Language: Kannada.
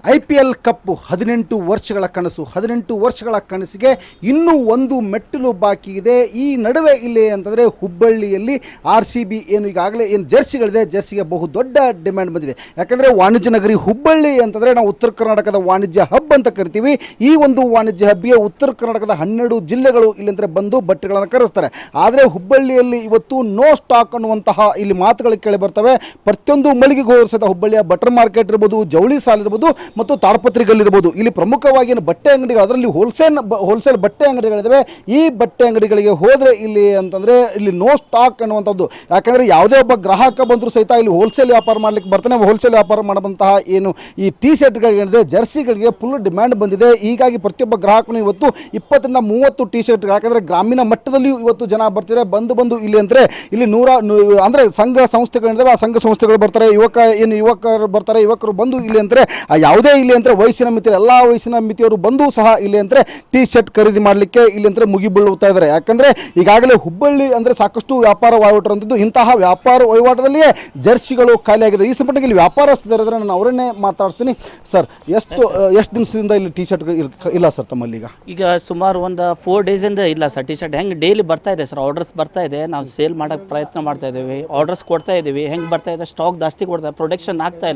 IPL ಕಪ್ಪು 18 ವರ್ಷಗಳ ಕನಸು 18 ವರ್ಷಗಳ ಕನಸಿಗೆ ಇನ್ನೂ ಒಂದು ಮೆಟ್ಟಿಲು ಬಾಕಿ ಇದೆ. ಈ ನಡುವೆ ಇಲ್ಲಿ ಅಂತಂದರೆ ಹುಬ್ಬಳ್ಳಿಯಲ್ಲಿ RCB ಏನು ಈಗಾಗಲೇ ಏನು ಜರ್ಸಿಗಳಿದೆ, ಜರ್ಸಿಗೆ ಬಹು ದೊಡ್ಡ ಡಿಮ್ಯಾಂಡ್ ಬಂದಿದೆ. ಯಾಕಂದರೆ ವಾಣಿಜ್ಯ ನಗರಿ ಹುಬ್ಬಳ್ಳಿ ಅಂತಂದರೆ ನಾವು ಉತ್ತರ ಕರ್ನಾಟಕದ ವಾಣಿಜ್ಯ ಹಬ್ ಅಂತ ಕರಿತೀವಿ. ಈ ಒಂದು ವಾಣಿಜ್ಯ ಹಬ್ಬಿಗೆ ಉತ್ತರ ಕರ್ನಾಟಕದ 12 ಜಿಲ್ಲೆಗಳು ಇಲ್ಲಿಂದರೆ ಬಂದು ಬಟ್ಟೆಗಳನ್ನು ಕರೆಸ್ತಾರೆ. ಆದರೆ ಹುಬ್ಬಳ್ಳಿಯಲ್ಲಿ ಇವತ್ತು ನೋ ಸ್ಟಾಕ್ ಅನ್ನುವಂತಹ ಇಲ್ಲಿ ಮಾತುಗಳು ಕೇಳಿ ಬರ್ತವೆ. ಪ್ರತಿಯೊಂದು ಮಳಿಗೆಗೂ ಸಹಿತ ಹುಬ್ಬಳ್ಳಿಯ ಬಟರ್ ಮಾರ್ಕೆಟ್ ಇರ್ಬೋದು, ಜವಳಿ ಸಾಲ್ ಇರ್ಬೋದು ಮತ್ತು ತಾಡಪತ್ರಿಗಳಿರ್ಬೋದು, ಇಲ್ಲಿ ಪ್ರಮುಖವಾಗಿ ಬಟ್ಟೆ ಅಂಗಡಿಗಳು, ಅದರಲ್ಲಿ ಹೋಲ್ಸೇಲ್ ಬಟ್ಟೆ ಅಂಗಡಿಗಳಿದ್ದಾವೆ. ಈ ಬಟ್ಟೆ ಅಂಗಡಿಗಳಿಗೆ ಹೋದರೆ ಇಲ್ಲಿ ಅಂತಂದರೆ ಇಲ್ಲಿ ನೋ ಸ್ಟಾಕ್ ಅನ್ನುವಂಥದ್ದು. ಯಾಕಂದರೆ ಯಾವುದೇ ಒಬ್ಬ ಗ್ರಾಹಕ ಬಂದರೂ ಸಹಿತ ಇಲ್ಲಿ ಹೋಲ್ಸೇಲ್ ವ್ಯಾಪಾರ ಮಾಡಲಿಕ್ಕೆ ಬರ್ತಾನೆ. ಹೋಲ್ಸೇಲ್ ವ್ಯಾಪಾರ ಮಾಡುವಂತಹ ಏನು ಈ ಟೀ ಶರ್ಟ್ಗಳಿದೆ, ಜರ್ಸಿಗಳಿಗೆ ಫುಲ್ ಡಿಮ್ಯಾಂಡ್ ಬಂದಿದೆ. ಹೀಗಾಗಿ ಪ್ರತಿಯೊಬ್ಬ ಗ್ರಾಹಕನು ಇವತ್ತು 20 ರಿಂದ 30 ಟೀ ಶರ್ಟ್, ಯಾಕಂದರೆ ಗ್ರಾಮೀಣ ಮಟ್ಟದಲ್ಲಿಯೂ ಇವತ್ತು ಜನ ಬರ್ತಾರೆ. ಬಂದು ಇಲ್ಲಿ ಅಂದರೆ ಇಲ್ಲಿ ಅಂದರೆ ಸಂಘ ಸಂಸ್ಥೆಗಳಿದ್ದಾವೆ, ಆ ಸಂಘ ಸಂಸ್ಥೆಗಳು ಬರ್ತಾರೆ, ಯುವಕರು ಬರ್ತಾರೆ. ಯುವಕರು ಬಂದು ಇಲ್ಲಿ ಅಂದರೆ ಯಾವುದೇ ಇಲ್ಲಿ ಅಂದರೆ ವಯಸ್ಸಿನ ಮಿತಿ, ಎಲ್ಲ ವಯಸ್ಸಿನ ಮಿತಿಯವರು ಬಂದು ಸಹ ಇಲ್ಲಿ ಅಂದರೆ ಟೀ ಶರ್ಟ್ ಖರೀದಿ ಮಾಡಲಿಕ್ಕೆ ಇಲ್ಲಿ ಅಂದರೆ ಮುಗಿಬೀಳುತ್ತಾ ಇದ್ದಾರೆ. ಯಾಕಂದರೆ ಈಗಾಗಲೇ ಹುಬ್ಬಳ್ಳಿ ಅಂದರೆ ಸಾಕಷ್ಟು ವ್ಯಾಪಾರ ವಹಿವಾಟರಂತಿದ್ದು, ಇಂತಹ ವ್ಯಾಪಾರ ವಹಿವಾಟದಲ್ಲಿಯೇ ಜರ್ಸಿಗಳು ಖಾಲಿಯಾಗಿದೆ. ಈ ಸಂಪರ್ಕಕ್ಕೆ ಇಲ್ಲಿ ವ್ಯಾಪಾರಸ್ಥರಿದ್ದಾರೆ, ನಾನು ಅವರನ್ನೇ ಮಾತಾಡ್ತೀನಿ. ಸರ್, ಎಷ್ಟು ದಿವಸದಿಂದ ಇಲ್ಲಿ ಟೀ ಶರ್ಟ್ ಇಲ್ಲ ಸರ್ ತಮ್ಮಲ್ಲಿ? ಈಗ ಸುಮಾರು ಒಂದು 4 ಡೇಸಿಂದ ಇಲ್ಲ ಸರ್. ಟೀ ಶರ್ಟ್ ಹೆಂಗೆ ಡೈಲಿ ಬರ್ತಾ ಇದೆ ಸರ್, ಆರ್ಡರ್ಸ್ ಬರ್ತಾ ಇದೆ. ನಾವು ಸೇಲ್ ಮಾಡೋಕ್ಕೆ ಪ್ರಯತ್ನ ಮಾಡ್ತಾ ಇದ್ದೀವಿ, ಆರ್ಡರ್ಸ್ ಕೊಡ್ತಾ ಇದ್ದೀವಿ. ಹೆಂಗೆ ಬರ್ತಾ ಇದೆ, ಸ್ಟಾಕ್ ಜಾಸ್ತಿ ಕೊಡ್ತಾ, ಪ್ರೊಡಕ್ಷನ್ ಆಗ್ತಾ ಇಲ್ಲ.